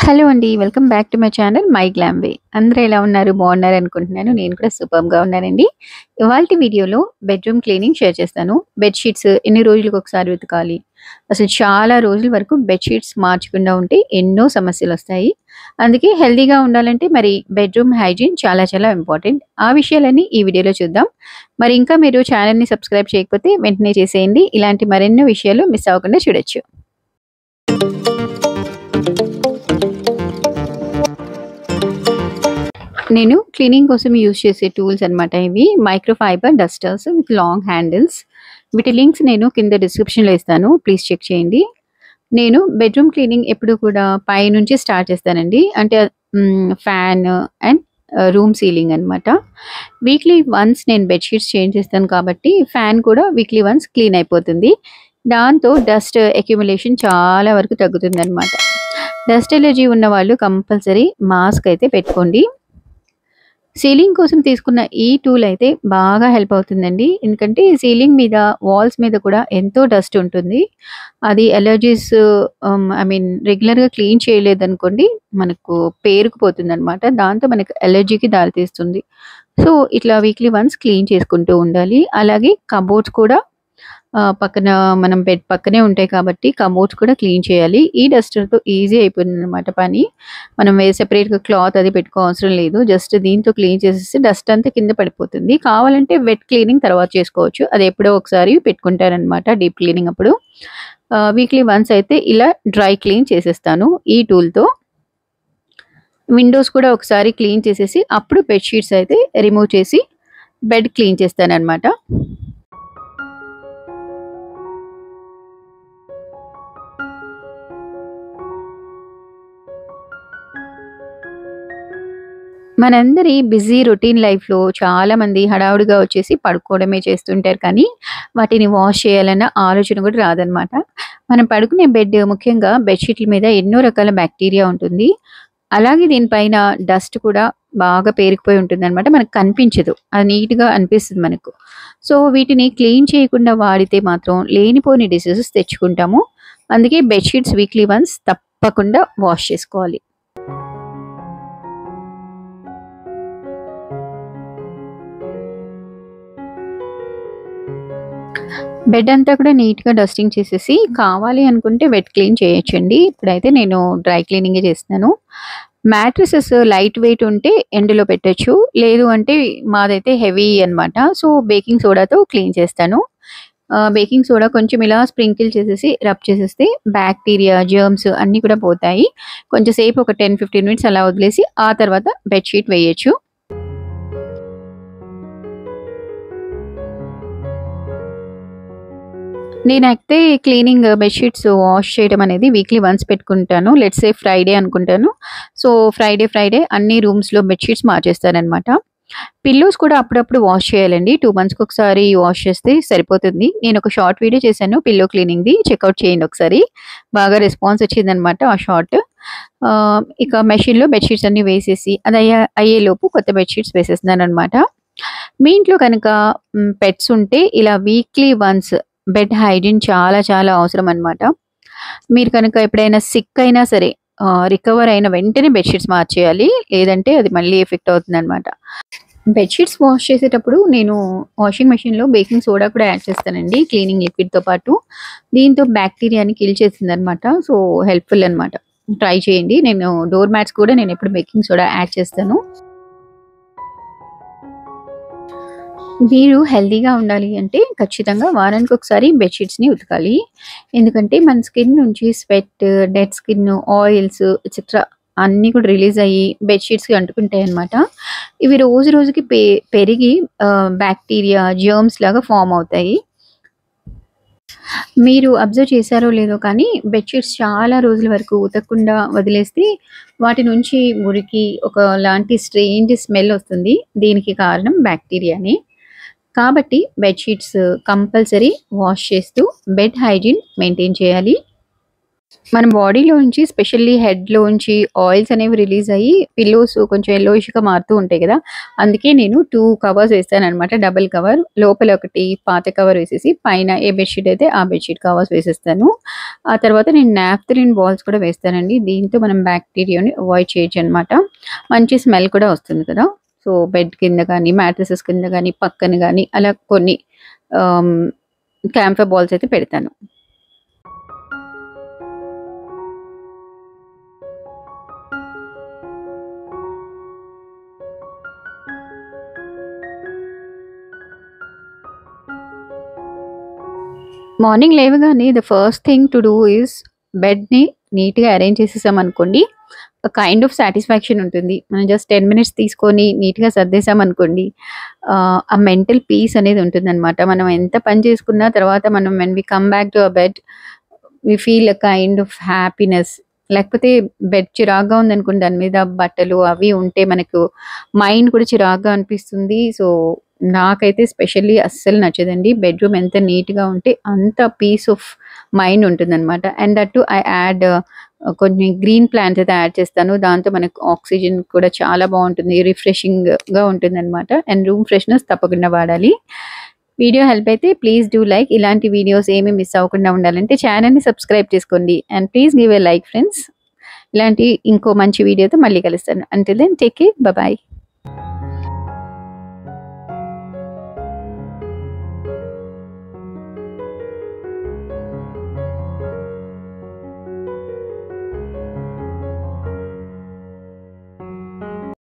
Hello అండి. Welcome back to my channel my glam way. అందరూ ఎలా ఉన్నారు? బాగున్నారు అనుకుంటున్నాను. నేను కూడా సూపర్‌గా ఉన్నానండి. ఇవాల్టి వీడియోలో బెడ్‌రూమ్ క్లీనింగ్ షేర్ చేస్తాను. బెడ్ షీట్స్ ఎన్ని రోజులకు ఒకసారి ఉతకాలి? అసలు చాలా రోజుల వరకు బెడ్ షీట్స్ మార్చకుండా ఉంటే ఎన్నో సమస్యలొస్తాయి. అందుకే హెల్తీగా ఉండాలంటే మరి బెడ్‌రూమ్ హైజీన్ చాలా చాలా ఇంపార్టెంట్. ఆ విషయాలన్నీ ఈ వీడియోలో చూద్దాం. మరి ఇంకా మీరు ఛానల్‌ని సబ్స్క్రైబ్ చేయకపోతే వెంటనే చేసేయండి. ఇలాంటి మరెన్నో విషయాలు మిస్ అవ్వకుండా చూడొచ్చు. నేను క్లీనింగ్ కోసం యూజ్ చేసే టూల్స్ అన్నమాట ఇవి. Microfibre dusters with long handles. వీటి లింక్స్ నేను కింద డిస్క్రిప్షన్‌లో ఇస్తాను. ప్లీజ్ చెక్ చేయండి. నేను బెడ్‌రూమ్ క్లీనింగ్ ఎప్పుడు కూడా పైనుంచి స్టార్ట్ చేస్తానండి. అంటే ఫ్యాన్ అండ్ రూమ్ సీలింగ్ అన్నమాట. వీక్లీ వన్స్ నేను బెడ్ షీట్స్ చేంజ్ చేస్తాను కాబట్టి ఫ్యాన్ కూడా వీక్లీ వన్స్ క్లీన్ అయిపోతుంది. దాంతో డస్ట్ అక్యుములేషన్ చాలా వరకు తగ్గుతుందన్నమాట. డస్ట్ అలర్జీ ఉన్నవాళ్ళు కంపల్సరీ మాస్క్ అయితే పెట్టుకోండి. సీలింగ్ కోసం తీసుకున్న ఈ టూల్ అయితే బాగా హెల్ప్ అవుతుందండి. ఎందుకంటే సీలింగ్ మీద, వాల్స్ మీద కూడా ఎంతో డస్ట్ ఉంటుంది. అది అలర్జీస్ రెగ్యులర్‌గా క్లీన్ చేయలేదనుకోండి మనకు పేరుకుపోతుందనమాట. దాంతో మనకు అలర్జీకి దారితీస్తుంది. సో, ఇట్లా వీక్లీ వన్స్ క్లీన్ చేసుకుంటూ ఉండాలి. అలాగే కబోర్డ్స్ కూడా పక్కన మనం బెడ్ పక్కనే ఉంటాయి కాబట్టి కబోర్డ్స్ కూడా క్లీన్ చేయాలి. ఈ డస్టర్‌తో ఈజీ అయిపోతుందనమాట పని. మనం సెపరేట్‌గా క్లాత్ అది పెట్టుకోవసరం లేదు. జస్ట్ దీంతో క్లీన్ చేసేస్తే డస్ట్ అంతా కింద పడిపోతుంది. కావాలంటే వెట్ క్లీనింగ్ తర్వాత చేసుకోవచ్చు. అది ఎప్పుడో ఒకసారి పెట్టుకుంటారనమాట డీప్ క్లీనింగ్ అప్పుడు. వీక్లీ వన్స్ అయితే ఇలా డ్రై క్లీన్ చేసేస్తాను ఈ టూల్‌తో. విండోస్ కూడా ఒకసారి క్లీన్ చేసేసి అప్పుడు బెడ్ షీట్స్ అయితే రిమూవ్ చేసి బెడ్ క్లీన్ చేస్తాననమాట. మనందరి బిజీ రొటీన్ లైఫ్‌లో చాలామంది హడావుడిగా వచ్చేసి పడుకోవడమే చేస్తుంటారు కానీ, వాటిని వాష్ చేయాలన్న ఆలోచన కూడా రాదనమాట. మనం పడుకునే బెడ్ ముఖ్యంగా బెడ్‌షీట్ల మీద ఎన్నో రకాల బాక్టీరియా ఉంటుంది. అలాగే దీనిపైన డస్ట్ కూడా బాగా పేరుకుపోయి ఉంటుందనమాట. మనకు కనిపించదు. అది నీట్‌గా అనిపిస్తుంది మనకు. సో, వీటిని క్లీన్ చేయకుండా వాడితే మాత్రం లేనిపోని డిసీజెస్ తెచ్చుకుంటాము. అందుకే బెడ్‌షీట్స్ వీక్లీ వన్స్ తప్పకుండా వాష్ చేసుకోవాలి. బెడ్ అంతా కూడా నీట్‌గా డస్టింగ్ చేసేసి, కావాలి అనుకుంటే వెట్ క్లీన్ చేయొచ్చండి. ఇప్పుడైతే నేను డ్రై క్లీనింగే చేస్తున్నాను. మ్యాట్రిసెస్ లైట్ వెయిట్ ఉంటే ఎండలో పెట్టొచ్చు. లేదు అంటే మాదైతే హెవీ అనమాట. సో, బేకింగ్ సోడాతో క్లీన్ చేస్తాను. బేకింగ్ సోడా కొంచెం ఇలా స్ప్రింకిల్ చేసేసి రబ్ చేసేస్తే బాక్టీరియా, జెర్మ్స్ అన్నీ కూడా పోతాయి. కొంచెం సేపు ఒక 10, 15 మినిట్స్ అలా వదిలేసి ఆ తర్వాత బెడ్ షీట్ వేయొచ్చు. నేనైతే క్లీనింగ్ బెడ్‌షీట్స్ వాష్ చేయడం అనేది వీక్లీ వన్స్ పెట్టుకుంటాను. లెట్స్ సే ఫ్రైడే అనుకుంటాను. సో, ఫ్రైడే అన్ని రూమ్స్‌లో బెడ్‌షీట్స్ మార్చేస్తాననమాట. పిల్లోస్ కూడా అప్పుడప్పుడు వాష్ చేయాలండి. 2 మంత్స్‌కి ఒకసారి వాష్ చేస్తే సరిపోతుంది. నేనొక షార్ట్ వీడియో చేశాను పిల్లో క్లీనింగ్‌ది. చెకౌట్ చేయండి ఒకసారి. బాగా రెస్పాన్స్ వచ్చిందనమాట ఆ షార్ట్. ఇక మెషిన్‌లో బెడ్‌షీట్స్ అన్నీ వేసేసి అది అయ్యేలోపు కొత్త బెడ్‌షీట్స్ వేసేస్తున్నాననమాట. మీ ఇంట్లో కనుక పెట్స్ ఉంటే ఇలా వీక్లీ వన్స్ బెడ్ హైజీన్ చాలా చాలా అవసరం అనమాట. మీరు కనుక ఎప్పుడైనా సిక్ అయినా సరే రికవర్ అయిన వెంటనే బెడ్ షీట్స్ మార్చేయాలి. లేదంటే అది మళ్ళీ ఎఫెక్ట్ అవుతుందనమాట. బెడ్ షీట్స్ వాష్ చేసేటప్పుడు నేను వాషింగ్ మెషిన్‌లో బేకింగ్ సోడా కూడా యాడ్ చేస్తానండి క్లీనింగ్ లిక్విడ్‌తో పాటు. దీంతో బాక్టీరియాని కిల్ చేస్తుందనమాట. సో, హెల్ప్‌ఫుల్ అనమాట. ట్రై చేయండి. నేను డోర్ మ్యాట్స్ కూడా నేనెప్పుడు బేకింగ్ సోడా యాడ్ చేస్తాను. మీరు హెల్తీగా ఉండాలి అంటే ఖచ్చితంగా వారానికి ఒకసారి బెడ్ షీట్స్‌ని ఉతకాలి. ఎందుకంటే మన స్కిన్ నుంచి sweat, dead skin, oils etcetera అన్నీ కూడా రిలీజ్ అయ్యి బెడ్ షీట్స్‌కి అంటుకుంటాయన్నమాట. ఇవి రోజు రోజుకి పెరిగి బాక్టీరియా, జెర్మ్స్ లాగా ఫార్మ్ అవుతాయి. మీరు అబ్జర్వ్ చేశారో లేదో కానీ బెడ్ షీట్స్ చాలా రోజుల వరకు ఉతకకుండా వదిలేస్తే వాటి నుంచి మురికి ఒకలాంటి స్ట్రేంజ్ స్మెల్ వస్తుంది. దీనికి కారణం బాక్టీరియానే. కాబట్టి బెడ్ షీట్స్ కంపల్సరీ వాష్ చేస్తూ బెడ్ హైజీన్ మెయింటైన్ చేయాలి. మన బాడీలోంచి స్పెషల్లీ హెడ్‌లోంచి ఆయిల్స్ అనేవి రిలీజ్ అయ్యి పిల్లోస్ కొంచెం యెల్లోయిష్‌గా మారుతూ ఉంటాయి గదా! అందుకే నేను 2 కవర్స్ వేస్తాననమాట. Double cover. లోపల ఒకటి పాత కవర్ వేసేసి పైన ఏ బెడ్‌షీట్ అయితే ఆ బెడ్‌షీట్ కవర్స్ వేసేస్తాను. ఆ తర్వాత నేను నాప్థలిన్ బాల్స్ కూడా వేస్తానండి. దీంతో మనం బాక్టీరియాని అవాయిడ్ చేయొచ్చనమాట. మంచి స్మెల్ కూడా వస్తుంది కదా! సో, బెడ్ కింద గానీ, మ్యాట్రెసెస్ కింద గానీ, పక్కన గానీ అలా కొన్ని ఆహ్, క్యాంఫర్ బాల్స్ అయితే పెడతాను. మార్నింగ్ లేవగానే the first thing to do is బెడ్‌ని నీట్‌గా అరేంజ్ చేసేసామనుకోండి, కైండ్ ఆఫ్ సాటిస్ఫాక్షన్ ఉంటుంది. మనం జస్ట్ 10 మినిట్స్ తీసుకొని నీట్‌గా సర్దేశామనుకోండి, ఆ మెంటల్ పీస్ అనేది ఉంటుందనమాట. మనం ఎంత పని చేసుకున్నా తర్వాత మనం when we come back to our bed we feel a kind of happiness. లేకపోతే బెడ్ చిరాగ్గా ఉందనుకోండి, దాని మీద బట్టలు అవి ఉంటే మనకు మైండ్ కూడా చిరాగ్గా అనిపిస్తుంది. సో, నాకైతే స్పెషల్లీ అస్సలు నచ్చదండి. బెడ్‌రూమ్ ఎంత నీట్‌గా ఉంటే అంత పీస్ ఆఫ్ మైండ్ ఉంటుందనమాట. And that two I add కొన్ని గ్రీన్ ప్లాంట్స్ అయితే యాడ్ చేస్తాను. దాంతో మనకు ఆక్సిజన్ కూడా చాలా బావుంటుంది. రిఫ్రెషింగ్‌గా ఉంటుందనమాట. అండ్ రూమ్ ఫ్రెషనర్స్ తప్పకుండా వాడాలి. వీడియో హెల్ప్ అయితే ప్లీజ్ డూ లైక్. ఇలాంటి వీడియోస్ ఏమి మిస్ అవ్వకుండా ఉండాలంటే ఛానెల్‌ని సబ్స్క్రైబ్ చేసుకోండి. And please give a like friends. ఇలాంటి ఇంకో మంచి వీడియోతో మళ్ళీ కలుస్తాను. Until then take care. Bye by.